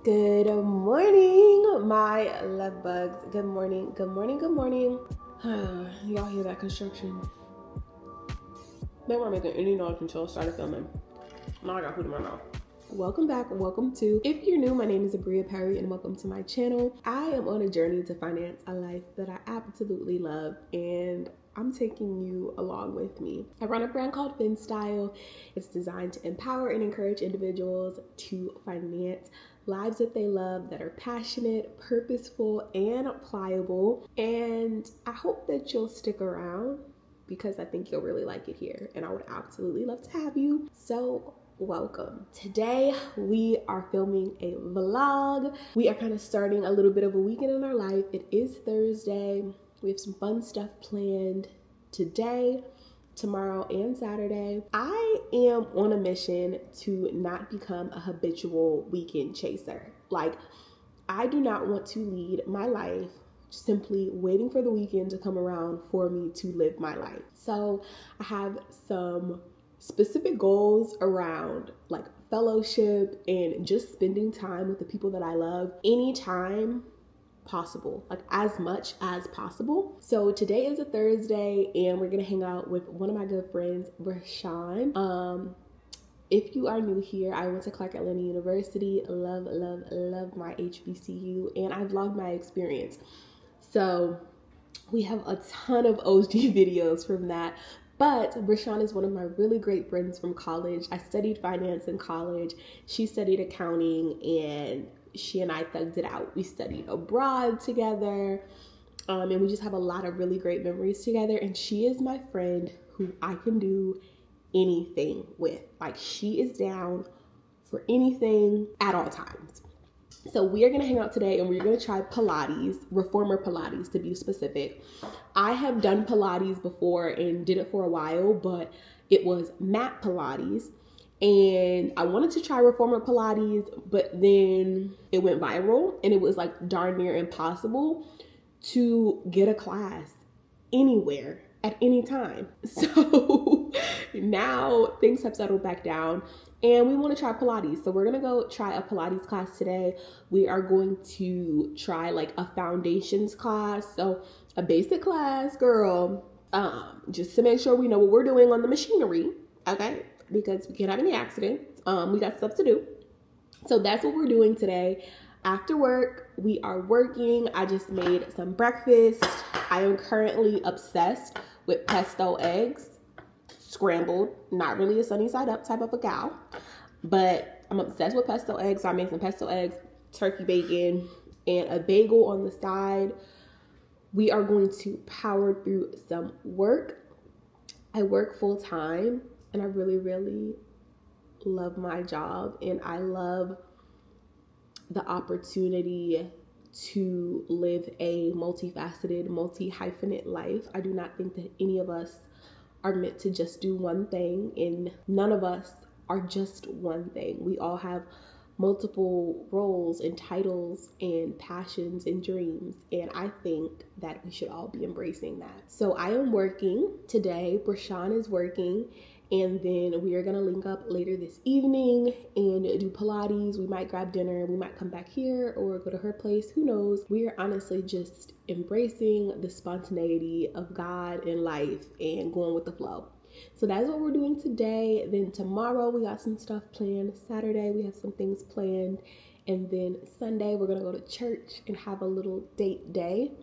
Good morning, my love bugs. Good morning, good morning, good morning. Y'all hear that construction? They weren't making any noise until I started filming. Now I got food in my mouth. Welcome back. Welcome to, if you're new, my name is Abria and welcome to my channel. I am on a journey to finance a life that I absolutely love, and I'm taking you along with me. I run a brand called FinStyle. It's designed to empower and encourage individuals to finance lives that they love, that are passionate, purposeful, and pliable. And I hope that you'll stick around because I think you'll really like it here, and I would absolutely love to have you. So welcome. Today we are filming a vlog. We are kind of starting a little bit of a weekend in our life. It is Thursday. We have some fun stuff planned today, tomorrow, and Saturday. I am on a mission to not become a habitual weekend chaser. Like, I do not want to lead my life simply waiting for the weekend to come around for me to live my life. So I have some specific goals around like fellowship and just spending time with the people that I love anytime possible, like as much as possible. So today is a Thursday and we're gonna hang out with one of my good friends, Rashawn. If you are new here, I went to Clark Atlanta University. Love, love, love my HBCU, and I vlogged my experience. So we have a ton of OG videos from that. But Rashawn is one of my really great friends from college. I studied finance in college. She studied accounting, and she and I thugged it out. We studied abroad together, and we just have a lot of really great memories together. And she is my friend who I can do anything with. Like, she is down for anything at all times. So we are going to hang out today and we're going to try Pilates, reformer Pilates to be specific. I have done Pilates before and did it for a while, but it was mat Pilates. And I wanted to try reformer Pilates, but then it went viral and it was like darn near impossible to get a class anywhere at any time. So now things have settled back down and we want to try Pilates. So we're going to go try a Pilates class today. We are going to try like a foundations class. So a basic class, girl, just to make sure we know what we're doing on the machinery. Okay. Because we can't have any accidents. We got stuff to do. So that's what we're doing today. After work, we are working. I just made some breakfast. I am currently obsessed with pesto eggs, scrambled, not really a sunny side up type of a gal, but I'm obsessed with pesto eggs. So I made some pesto eggs, turkey bacon, and a bagel on the side. We are going to power through some work. I work full time and I really, really love my job, and I love the opportunity to live a multifaceted, multi-hyphenate life. I do not think that any of us are meant to just do one thing, and none of us are just one thing. We all have multiple roles and titles and passions and dreams, and I think that we should all be embracing that. So I am working today. Rashawn is working, and then we are gonna link up later this evening and do Pilates. We might grab dinner, we might come back here or go to her place, who knows. We are honestly just embracing the spontaneity of God and life and going with the flow. So that's what we're doing today. Then tomorrow we got some stuff planned. Saturday we have some things planned. And then Sunday we're gonna go to church and have a little date day.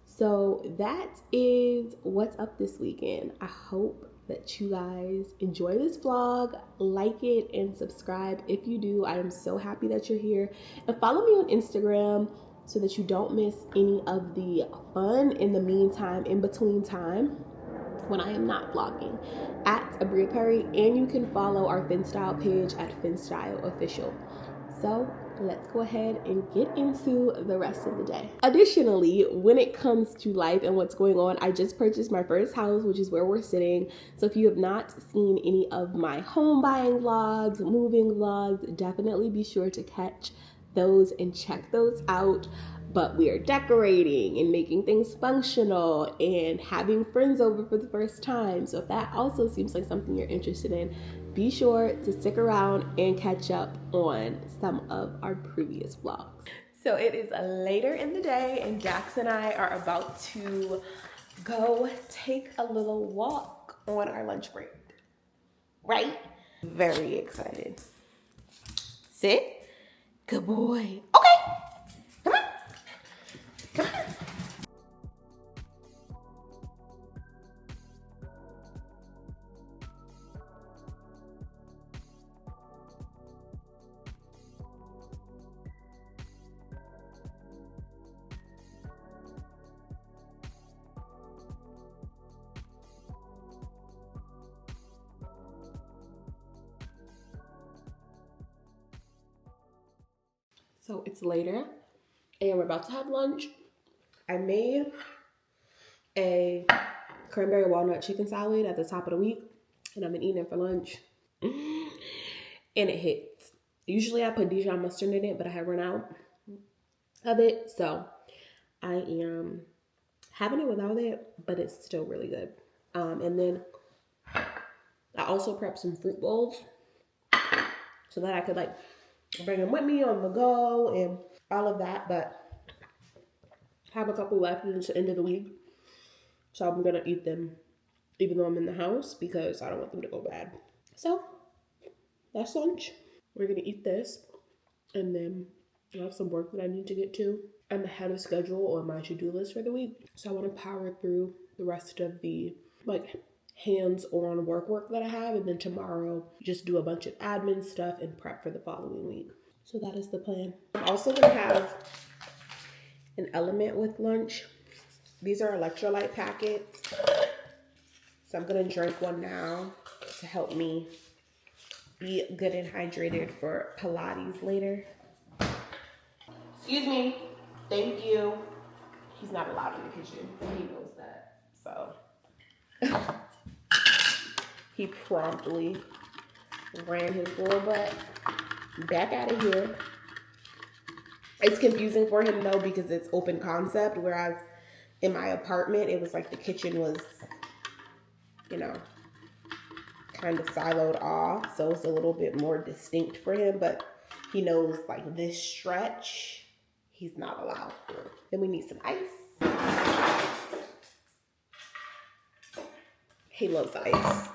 So that is what's up this weekend. I hope that you guys enjoy this vlog, like it, and subscribe if you do. I am so happy that you're here. And follow me on Instagram so that you don't miss any of the fun in the meantime, in between time, when I am not vlogging, at Abria Perry. And you can follow our FinStyle page at FinStyle Official. So let's go ahead and get into the rest of the day. Additionally, when it comes to life and what's going on, I just purchased my first house, which is where we're sitting. So if you have not seen any of my home buying vlogs, moving vlogs, definitely be sure to catch those and check those out. But we are decorating and making things functional and having friends over for the first time. So if that also seems like something you're interested in, be sure to stick around and catch up on some of our previous vlogs. So it is later in the day and Jax and I are about to go take a little walk on our lunch break. Right? Very excited. Sit. Good boy. Okay. Come on. Come on. So it's later and we're about to have lunch. I made a cranberry walnut chicken salad at the top of the week and I've been eating it for lunch. And it hits. Usually I put Dijon mustard in it, but I had run out of it. So I am having it without it, but it's still really good. And then I also prepped some fruit bowls so that I could like bring them with me on the go and all of that, but I have a couple left at the end of the week. So I'm gonna eat them even though I'm in the house because I don't want them to go bad. So that's lunch. We're gonna eat this and then I have some work that I need to get to. I'm ahead of schedule on my to-do list for the week. So I wanna power through the rest of the like hands-on work that I have, and then tomorrow just do a bunch of admin stuff and prep for the following week. So that is the plan. I'm also gonna have an element with lunch. These are electrolyte packets. So I'm gonna drink one now to help me be good and hydrated for Pilates later. Excuse me, thank you. He's not allowed in the kitchen, he knows that, so. He promptly ran his little butt back out of here. It's confusing for him though because it's open concept, whereas in my apartment, it was like the kitchen was, you know, kind of siloed off. So it's a little bit more distinct for him, but he knows like this stretch, he's not allowed. Then we need some ice. He loves ice.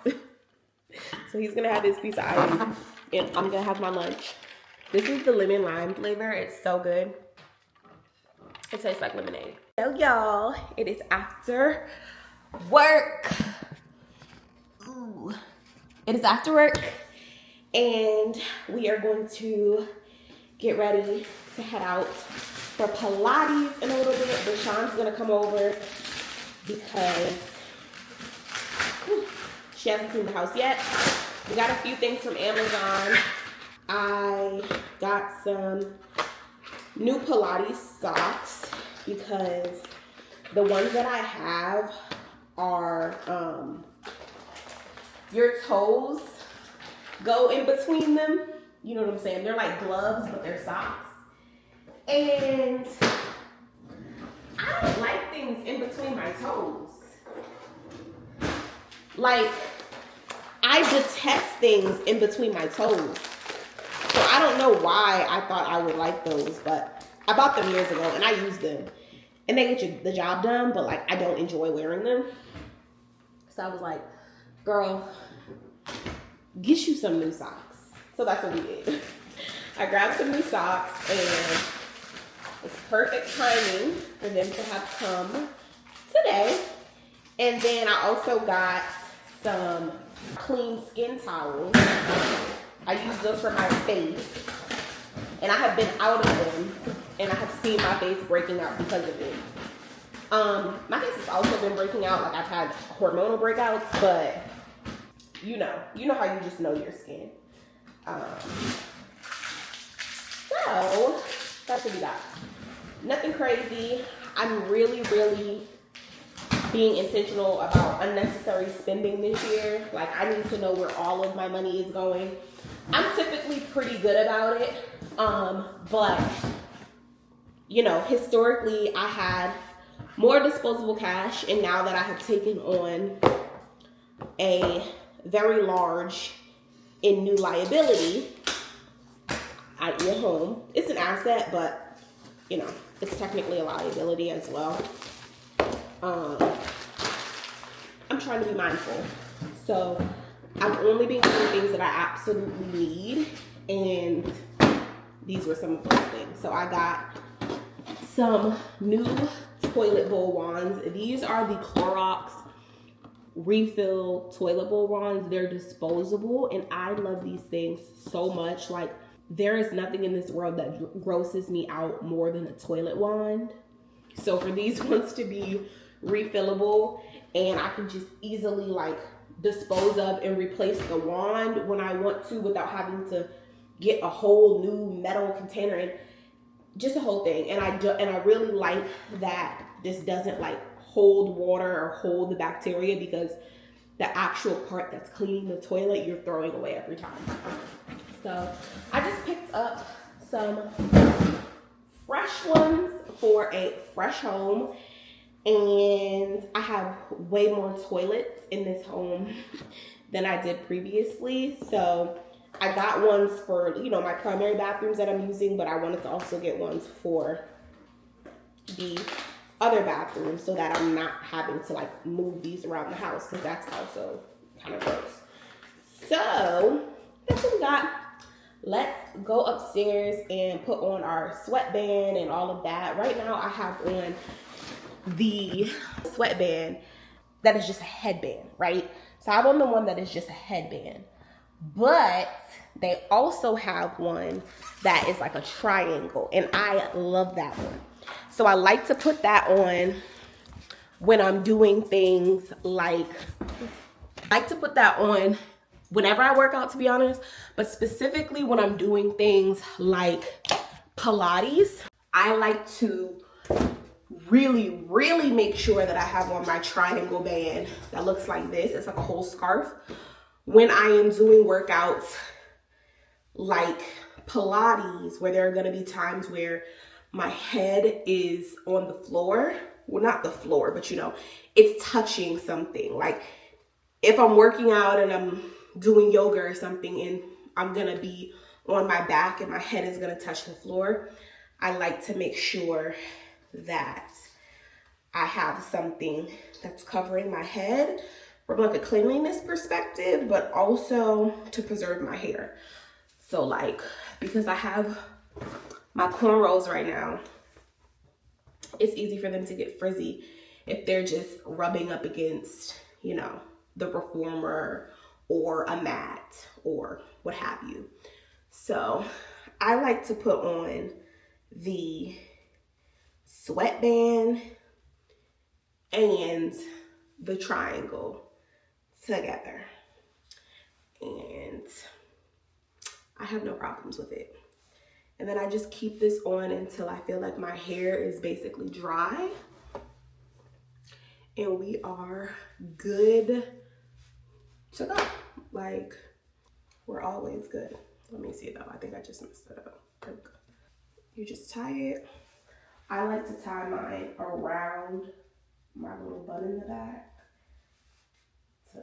So he's gonna have his piece of ice and I'm gonna have my lunch. This is the lemon lime flavor. It's so good. It tastes like lemonade. So y'all, it is after work. Ooh. It is after work and we are going to get ready to head out for Pilates in a little bit. But Sean's gonna come over because she hasn't seen the house yet. We got a few things from Amazon. I got some new Pilates socks because the ones that I have are, your toes go in between them. You know what I'm saying? They're like gloves, but they're socks. And I don't like things in between my toes. Like, I detest things in between my toes. So I don't know why I thought I would like those, but I bought them years ago and I use them. And they get the job done, but like I don't enjoy wearing them. So I was like, girl, get you some new socks. So that's what we did. I grabbed some new socks and it's perfect timing for them to have come today. And then I also got some clean skin towels. I use those for my face. And I have been out of them and I have seen my face breaking out because of it. My face has also been breaking out, like I've had hormonal breakouts, but you know how you just know your skin. So that's what we got. Nothing crazy. I'm really being intentional about unnecessary spending this year. Like I need to know where all of my money is going. I'm typically pretty good about it. But you know, historically I had more disposable cash, and now that I have taken on a very large in new liability at your home. It's an asset, but you know, it's technically a liability as well. I'm trying to be mindful. So I've only been getting things that I absolutely need, and these were some of those things. So I got some new toilet bowl wands. These are the Clorox refill toilet bowl wands. They're disposable, and I love these things so much. Like, there is nothing in this world that grosses me out more than a toilet wand. So for these ones to be refillable, and I can just easily like dispose of and replace the wand when I want to without having to get a whole new metal container, and just a whole thing. And I really like that this doesn't like hold water or hold the bacteria, because the actual part that's cleaning the toilet you're throwing away every time. So I just picked up some fresh ones for a fresh home, and I have way more toilets in this home than I did previously. So I got ones for, you know, my primary bathrooms that I'm using, but I wanted to also get ones for the other bathrooms so that I'm not having to like move these around the house, because that's also kind of gross. So that's what we got. Let's go upstairs and put on our sweatband and all of that. Right now I have on the sweatband that is just a headband, right? So I have on the one that is just a headband, but they also have one that is like a triangle, and I love that one. So I like to put that on when I'm doing things like, I like to put that on whenever I work out, to be honest, but specifically when I'm doing things like Pilates. I like to really, really make sure that I have on my triangle band that looks like this. It's like a whole scarf. When I am doing workouts like Pilates, where there are gonna be times where my head is on the floor, well, not the floor, but you know, it's touching something. Like if I'm working out and I'm doing yoga or something and I'm gonna be on my back and my head is gonna touch the floor, I like to make sure that I have something that's covering my head from like a cleanliness perspective, but also to preserve my hair. So like, because I have my cornrows right now, it's easy for them to get frizzy if they're just rubbing up against, you know, the reformer or a mat or what have you. So I like to put on the sweatband and the triangle together, and I have no problems with it. And then I just keep this on until I feel like my hair is basically dry, and we are good to go. Like, we're always good. Let me see though, I think I just messed it up. You just tie it. I like to tie mine around my little bun in the back to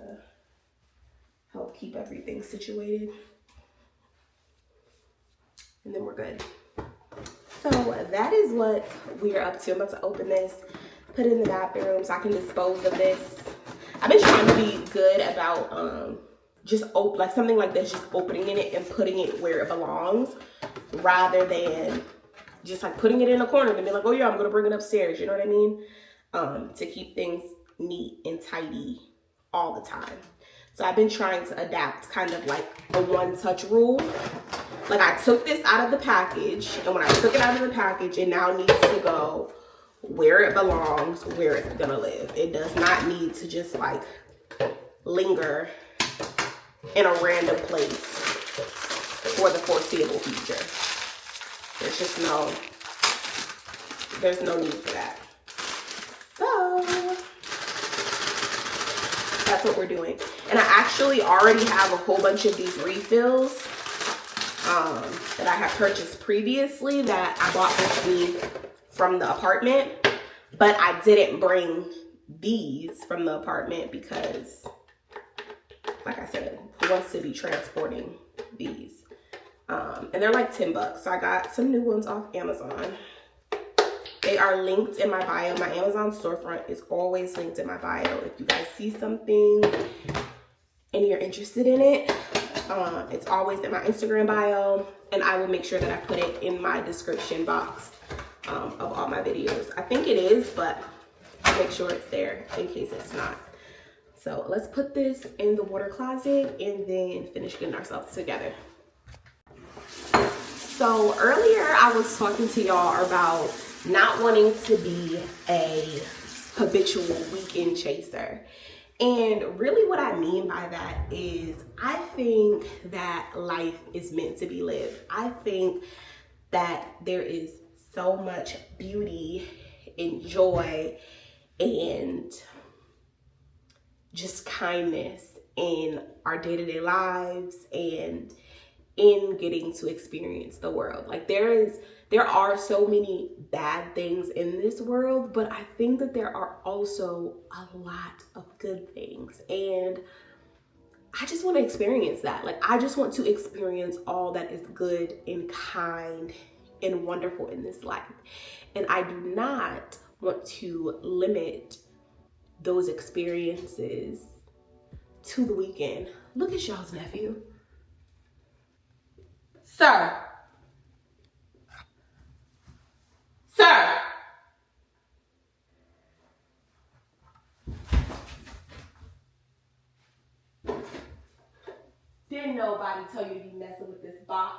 help keep everything situated. And then we're good. So that is what we're up to. I'm about to open this, put it in the bathroom so I can dispose of this. I've been trying to be good about just like something like this, just opening it and putting it where it belongs, rather than just like putting it in a corner and be like, oh yeah, I'm gonna bring it upstairs. You know what I mean? To keep things neat and tidy all the time. So I've been trying to adapt kind of like a one-touch rule. Like I took this out of the package, and when I took it out of the package, it now needs to go where it belongs, where it's gonna live. It does not need to just like linger in a random place for the foreseeable future. There's no need for that. So that's what we're doing. And I actually already have a whole bunch of these refills that I had purchased previously that I bought with me from the apartment, but I didn't bring these from the apartment because like I said, wants to be transporting these. And they're like $10. So I got some new ones off Amazon. They are linked in my bio. My Amazon storefront is always linked in my bio. If you guys see something and you're interested in it, it's always in my Instagram bio, and I will make sure that I put it in my description box of all my videos. I think it is, but I'll make sure it's there in case it's not. So let's put this in the water closet and then finish getting ourselves together. So earlier I was talking to y'all about not wanting to be a habitual weekend chaser. And really what I mean by that is I think that life is meant to be lived. I think that there is so much beauty and joy and just kindness in our day-to-day lives and in getting to experience the world. Like there are so many bad things in this world, but I think that there are also a lot of good things. And I just want to experience that. Like I just want to experience all that is good and kind and wonderful in this life. And I do not want to limit those experiences to the weekend. Look at y'all's nephew. Sir. Sir. Didn't nobody tell you to be messing with this box.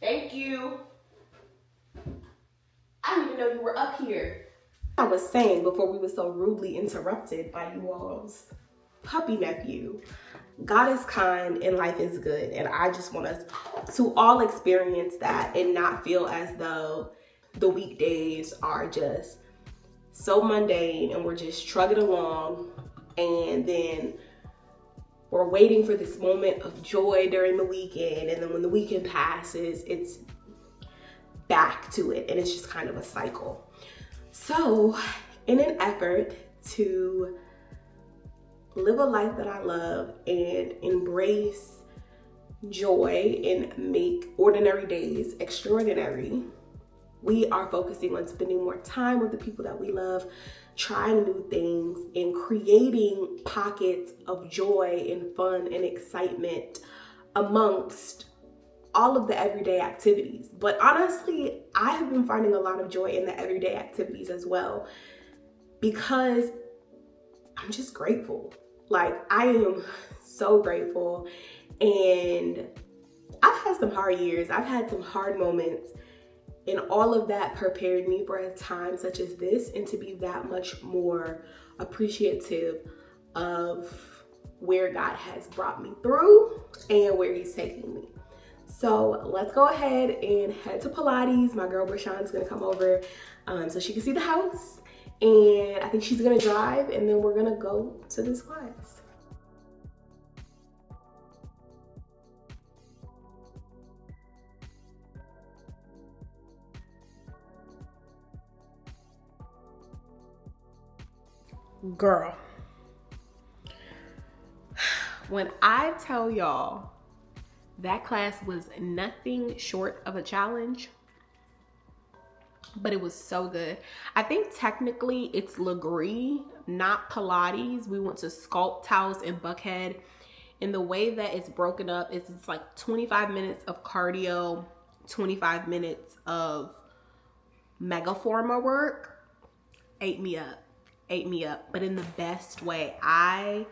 Thank you. I didn't even know you were up here. I was saying before we were so rudely interrupted by you all's puppy nephew, God is kind and life is good. And I just want us to all experience that and not feel as though the weekdays are just so mundane and we're just trugging along and then we're waiting for this moment of joy during the weekend. And then when the weekend passes, it's back to it. And it's just kind of a cycle. So in an effort to live a life that I love and embrace joy and make ordinary days extraordinary, we are focusing on spending more time with the people that we love, trying new things, and creating pockets of joy and fun and excitement amongst all of the everyday activities. But honestly, I have been finding a lot of joy in the everyday activities as well, because I'm just grateful. Like I am so grateful. And I've had some hard years. I've had some hard moments. And all of that prepared me for a time such as this and to be that much more appreciative of where God has brought me through and where he's taking me. So let's go ahead and head to Pilates. My girl Brashan's gonna come over so she can see the house. And I think she's gonna drive and then we're gonna go to this class. Girl, when I tell y'all that class was nothing short of a challenge, but it was so good. I think technically it's Legree, not Pilates. We went to Sculpt House in Buckhead. And the way that it's broken up is it's like 25 minutes of cardio, 25 minutes of megaformer work. Ate me up, but in the best way. I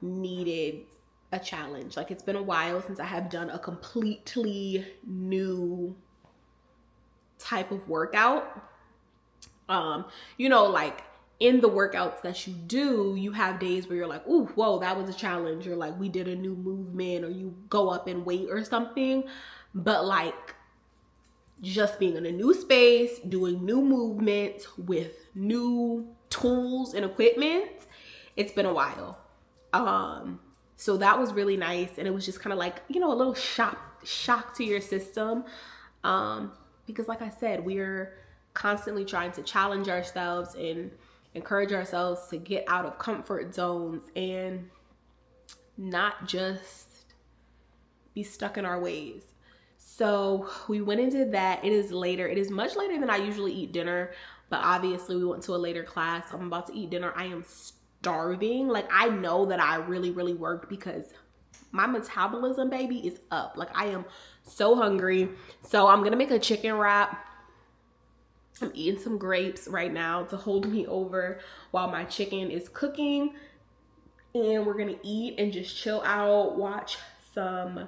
needed a challenge. Like it's been a while since I have done a completely new type of workout. You know, like in the workouts that you do, you have days where you're like, ooh, whoa, that was a challenge, or like we did a new movement, or you go up in weight or something. But like just being in a new space, doing new movements with new tools and equipment, it's been a while. So that was really nice. And it was just kind of like, you know, a little shock to your system. Because like I said, we're constantly trying to challenge ourselves and encourage ourselves to get out of comfort zones. And not just be stuck in our ways. So we went and did that. It is later. It is much later than I usually eat dinner, but obviously we went to a later class. I'm about to eat dinner. I am starving. Like, I know that I really, really worked because my metabolism, baby, is up. Like, I am so hungry. So I'm gonna make a chicken wrap. I'm eating some grapes right now to hold me over while my chicken is cooking. And we're gonna eat and just chill out, watch some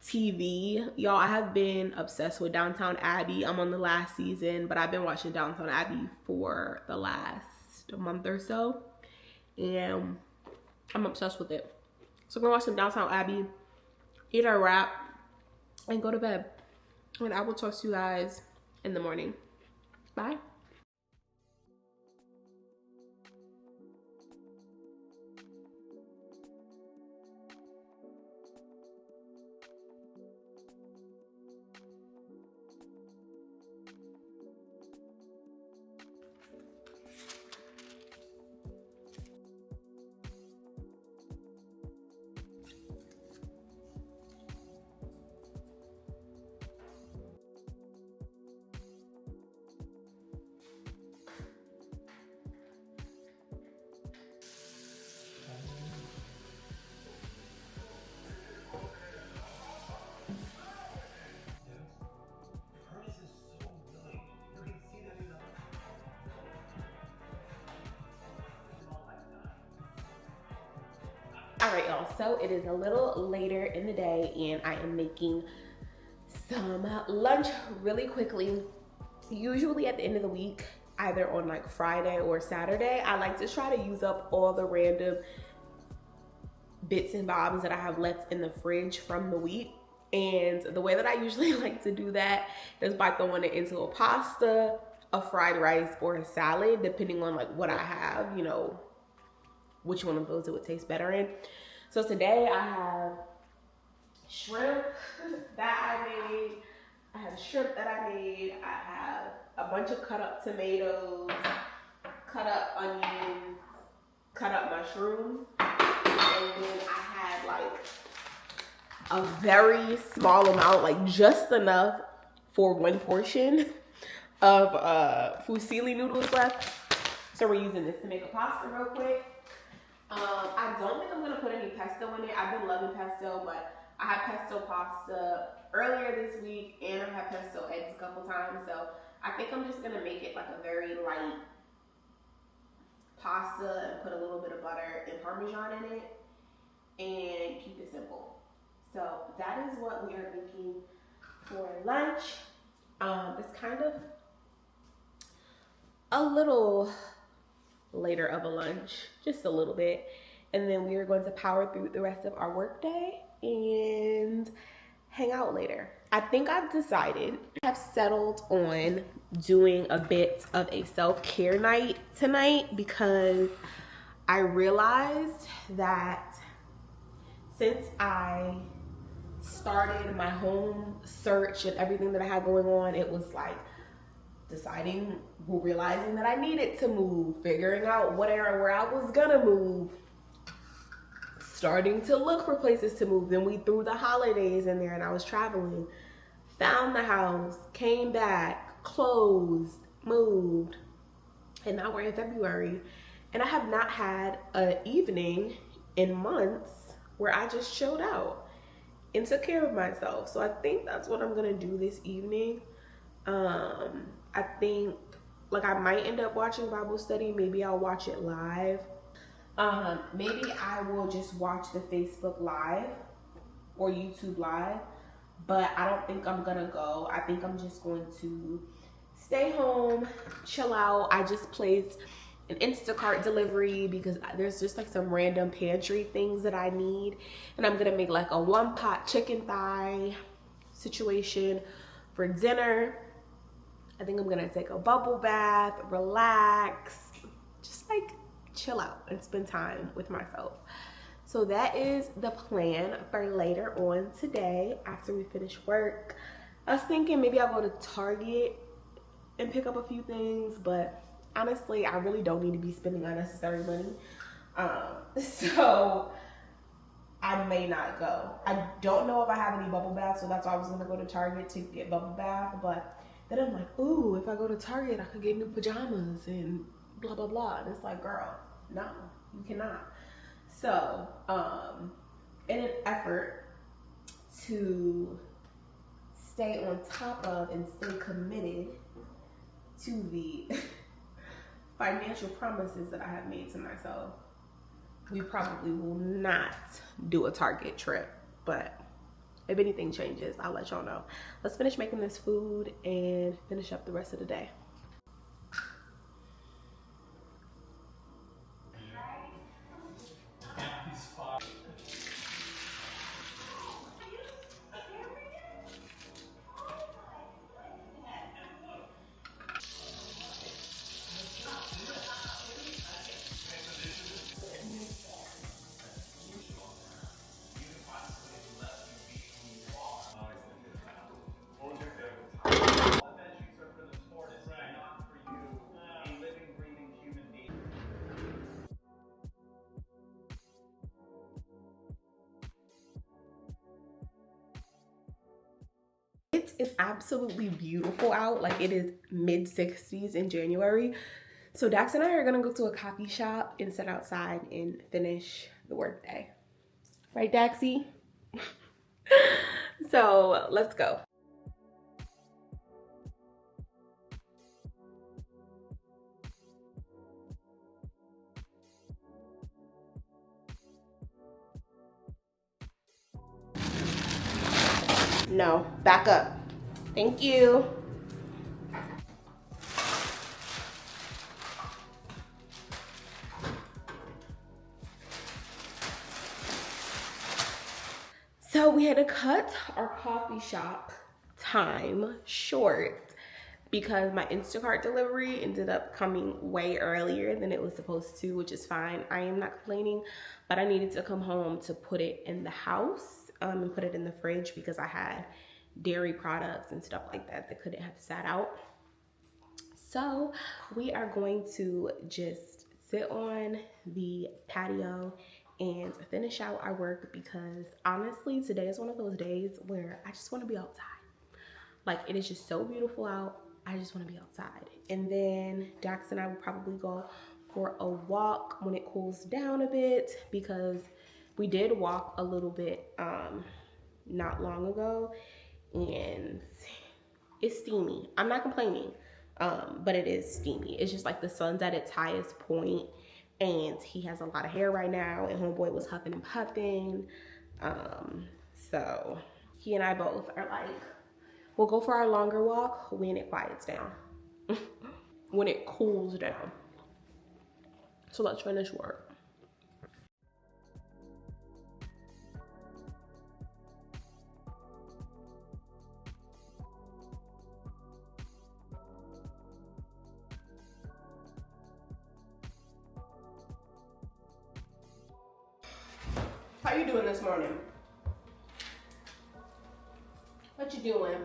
TV. Y'all, I have been obsessed with Downtown Abbey. I'm on the last season, but I've been watching Downtown Abbey for the last month or so. And I'm obsessed with it. So we're gonna watch some Downtown Abbey, eat our wrap, and go to bed. And I will talk to you guys in the morning. Bye. All right, y'all, so it is a little later in the day and I am making some lunch really quickly. Usually at the end of the week, either on like Friday or Saturday, I like to try to use up all the random bits and bobs that I have left in the fridge from the week. And the way that I usually like to do that is by throwing it into a pasta, a fried rice, or a salad, depending on like what I have, you know, which one of those it would taste better in. So today I have shrimp that I made. I have shrimp that I made. I have a bunch of cut up tomatoes, cut up onions, cut up mushrooms. And then I had like a very small amount, like just enough for one portion of fusilli noodles left. So we're using this to make a pasta real quick. I don't think I'm gonna put any pesto in it. I've been loving pesto, but I had pesto pasta earlier this week and I had pesto eggs a couple times. So I think I'm just gonna make it like a very light pasta and put a little bit of butter and Parmesan in it and keep it simple. So that is what we are making for lunch. It's kind of a little later of a lunch, just a little bit, and then we are going to power through the rest of our work day and hang out later. I think I've decided, I've settled on doing a bit of a self-care night tonight because I realized that since I started my home search and everything that I had going on, it was like realizing that I needed to move, figuring out where I was gonna move, starting to look for places to move. Then we threw the holidays in there and I was traveling, found the house, came back, closed, moved, and now we're in February and I have not had an evening in months where I just chilled out and took care of myself. So I think that's what I'm gonna do this evening. I think like I might end up watching Bible study. Maybe I'll watch it live. Maybe I will just watch the Facebook live or YouTube live, but I don't think I'm gonna go. I think I'm just going to stay home, chill out. I just placed an Instacart delivery because there's just like some random pantry things that I need, and I'm gonna make like a one pot chicken thigh situation for dinner. I think I'm gonna take a bubble bath, relax, just like chill out and spend time with myself. So that is the plan for later on today after we finish work. I was thinking maybe I'll go to Target and pick up a few things, but honestly, I really don't need to be spending unnecessary money. So I may not go. I don't know if I have any bubble baths, so that's why I was gonna go to Target to get bubble bath. But then I'm like, ooh, if I go to Target, I could get new pajamas and blah blah blah. And it's like, girl, no, you cannot. So, in an effort to stay on top of and stay committed to the financial promises that I have made to myself, we probably will not do a Target trip, but if anything changes, I'll let y'all know. Let's finish making this food and finish up the rest of the day. It is absolutely beautiful out. Like, it is mid 60s in January. So Dax and I are gonna go to a coffee shop and sit outside and finish the workday. Right, Daxie? So let's go. No, back up. Thank you. So we had to cut our coffee shop time short because my Instacart delivery ended up coming way earlier than it was supposed to, which is fine. I am not complaining, but I needed to come home to put it in the house and put it in the fridge because I had dairy products and stuff like that that couldn't have sat out. So we are going to just sit on the patio and finish out our work because honestly, today is one of those days where I just want to be outside. Like, it is just so beautiful out. I just want to be outside. And then Dax and I will probably go for a walk when it cools down a bit because we did walk a little bit not long ago and it's steamy. I'm not complaining, but it is steamy. It's just like the sun's at its highest point and he has a lot of hair right now and homeboy was huffing and puffing. So he and I both are like, we'll go for our longer walk when it quiets down, when it cools down. So let's finish work. How you doing this morning? What you doing?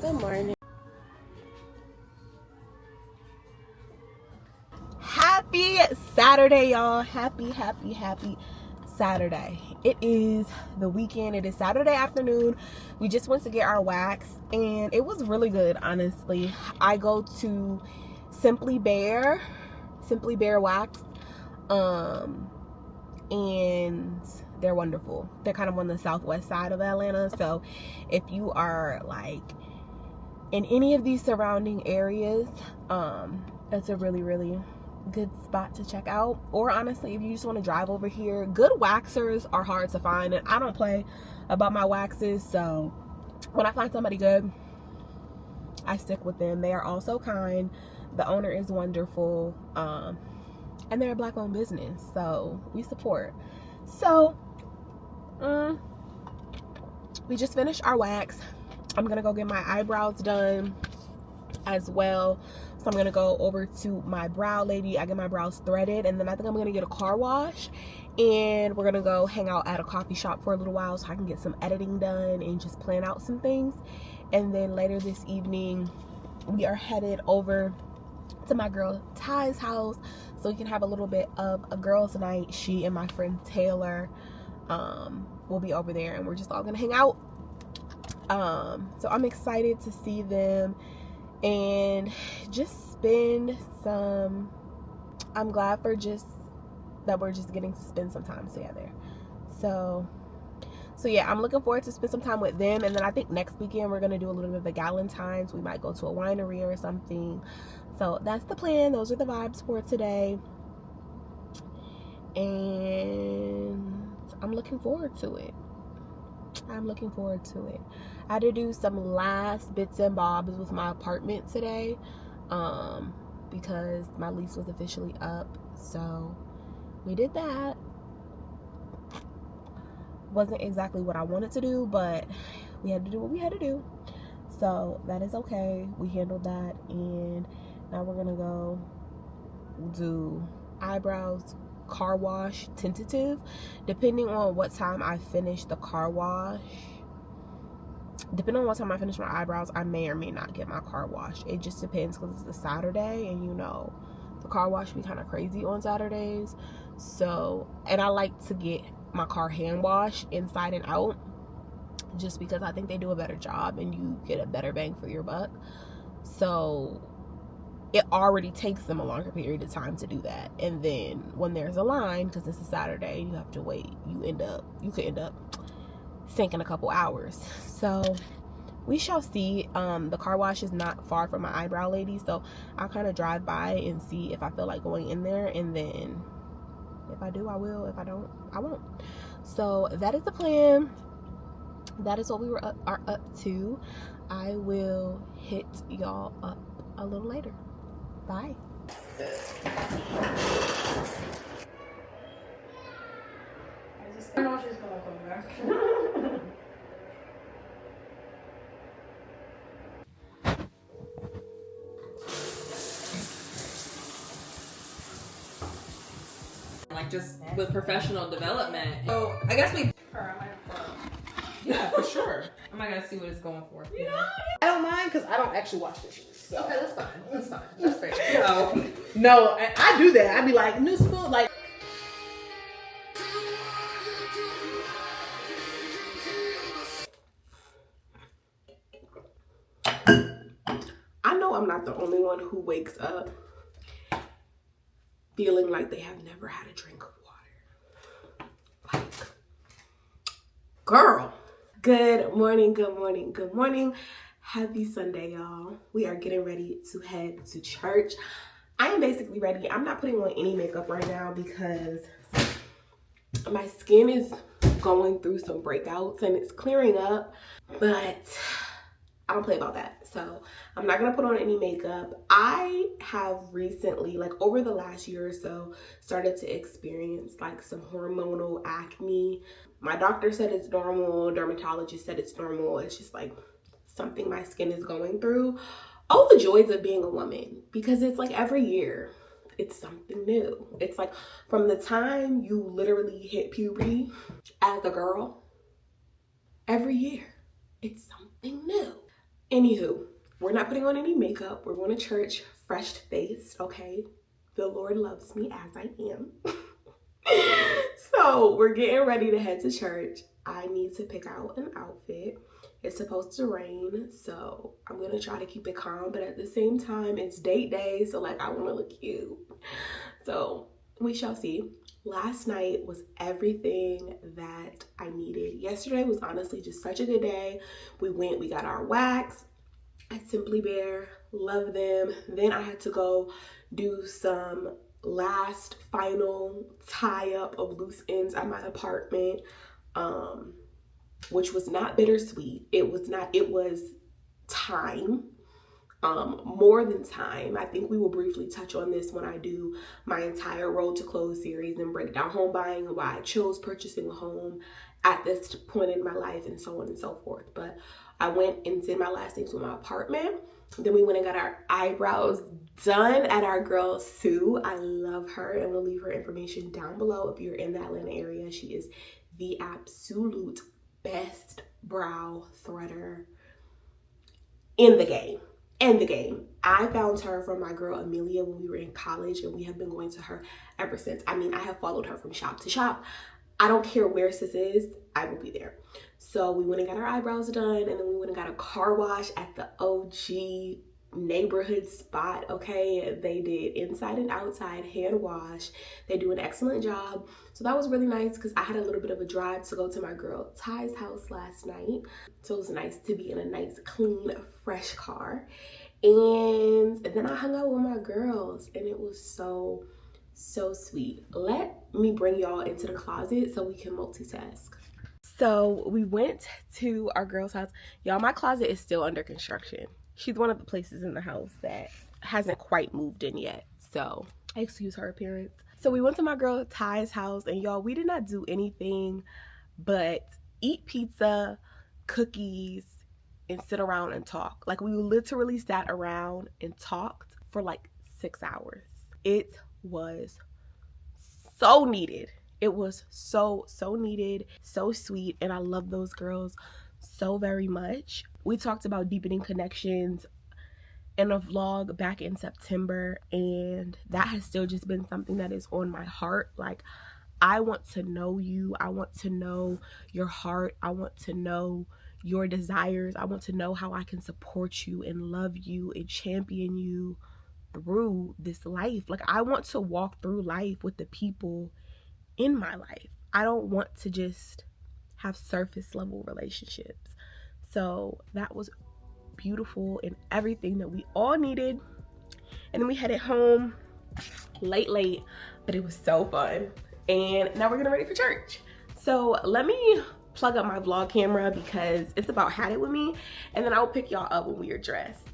Good morning. Happy Saturday, y'all. Happy Saturday. It is the weekend. It is Saturday afternoon. We just went to get our wax and it was really good, honestly. I go to Simply Bare Wax, and they're wonderful. They're kind of on the southwest side of Atlanta, so if you are like in any of these surrounding areas, it's a really good spot to check out. Or honestly, if you just want to drive over here, good waxers are hard to find and I don't play about my waxes, so when I find somebody good, I stick with them. They are also kind. The owner is wonderful, and they're a Black-owned business, so we support. So we just finished our wax. I'm gonna go get my eyebrows done as well. So I'm gonna go over to my brow lady. I get my brows threaded, and then I think I'm gonna get a car wash, and we're gonna go hang out at a coffee shop for a little while so I can get some editing done and just plan out some things. And then later this evening, we are headed over to my girl Ty's house so we can have a little bit of a girls' night. She and my friend Taylor will be over there, and we're just all gonna hang out. So I'm excited to see them and just spend some. I'm glad for just that we're just getting to spend some time together. So yeah, I'm looking forward to spend some time with them. And then I think next weekend we're gonna do a little bit of the Galentine's. We might go to a winery or something. So that's the plan. Those are the vibes for today, and I'm looking forward to it. I had to do some last bits and bobs with my apartment today, because my lease was officially up. So we did that. Wasn't exactly what I wanted to do, but we had to do what we had to do. So that is okay. We handled that, and now we're gonna go do eyebrows, car wash, tentative. Depending on what time I finish the car wash, depending on what time I finish my eyebrows, I may or may not get my car wash. It just depends, because it's a Saturday, and you know, the car wash be kind of crazy on Saturdays. So, and I like to get my car hand washed inside and out, just because I think they do a better job and you get a better bang for your buck. So it already takes them a longer period of time to do that, and then when there's a line, because it's a Saturday, you have to wait, you could end up sinking a couple hours. So we shall see. The car wash is not far from my eyebrow lady, so I'll kind of drive by and see if I feel like going in there, and then if I do, I will. If I don't, I won't. So that is the plan. That is what we are up to. I will hit y'all up a little later. Bye. I know she's gonna come back. Like just with professional development. So I guess we. Yeah, for sure. I'm not gonna see what it's going for. You know? I don't mind because I don't actually watch dishes. So. Okay, that's fine. That's fine. That's fair. No, I do that. I be like, new spoon, like. I know I'm not the only one who wakes up feeling like they have never had a drink of water. Like, girl. Good morning, good morning, good morning. Happy Sunday, y'all. We are getting ready to head to church. I am basically ready. I'm not putting on any makeup right now because my skin is going through some breakouts and it's clearing up, but I don't play about that. So I'm not gonna put on any makeup. I have recently, like over the last year or so, started to experience like some hormonal acne. My doctor said it's normal, dermatologist said it's normal. It's just like something my skin is going through. Oh, the joys of being a woman, because it's like every year it's something new. It's like from the time you literally hit puberty as a girl, every year it's something new. Anywho, we're not putting on any makeup. We're going to church fresh-faced, okay? The Lord loves me as I am. So we're getting ready to head to church. I need to pick out an outfit. It's supposed to rain, so I'm going to try to keep it calm. But at the same time, it's date day, so like I want to look cute. So we shall see. Last night was everything that I needed. Yesterday was honestly just such a good day. We got our wax at Simply Bare. Love them. Then I had to go do some last final tie up of loose ends at my apartment, which was not bittersweet. It was time. More than time. I think we will briefly touch on this when I do my entire Road to Close series and break down home buying and why I chose purchasing a home at this point in my life and so on and so forth. But I went and did my last things with my apartment. Then we went and got our eyebrows done at our girl Sue. I love her, and we'll leave her information down below if you're in the Atlanta area. She is the absolute best brow threader in the game. and the game. I found her from my girl Amelia when we were in college, and we have been going to her ever since. I mean, I have followed her from shop to shop. I don't care where sis is, I will be there. So we went and got our eyebrows done, and then we went and got a car wash at the OG neighborhood spot. Okay, they did inside and outside hand wash. They do an excellent job. So that was really nice because I had a little bit of a drive to go to my girl Ty's house last night. So it was nice to be in a nice, clean, fresh car. And then I hung out with my girls, and it was so sweet. Let me bring y'all into the closet so we can multitask. So we went to our girl's house. Y'all, my closet is still under construction. She's one of the places in the house that hasn't quite moved in yet. So excuse her appearance. So we went to my girl Ty's house, and y'all, we did not do anything but eat pizza, cookies, and sit around and talk. Like, we literally sat around and talked for like 6 hours. It was so needed. It was so needed, so sweet, and I love those girls so very much. We talked about deepening connections in a vlog back in September, and that has still just been something that is on my heart. Like, I want to know you. I want to know your heart. I want to know your desires. I want to know how I can support you and love you and champion you through this life. Like, I want to walk through life with the people in my life. I don't want to just have surface level relationships. So that was beautiful and everything that we all needed. And then we headed home late, but it was so fun. And now we're getting ready for church. So let me plug up my vlog camera because it's about had it with me, and then I'll pick y'all up when we are dressed.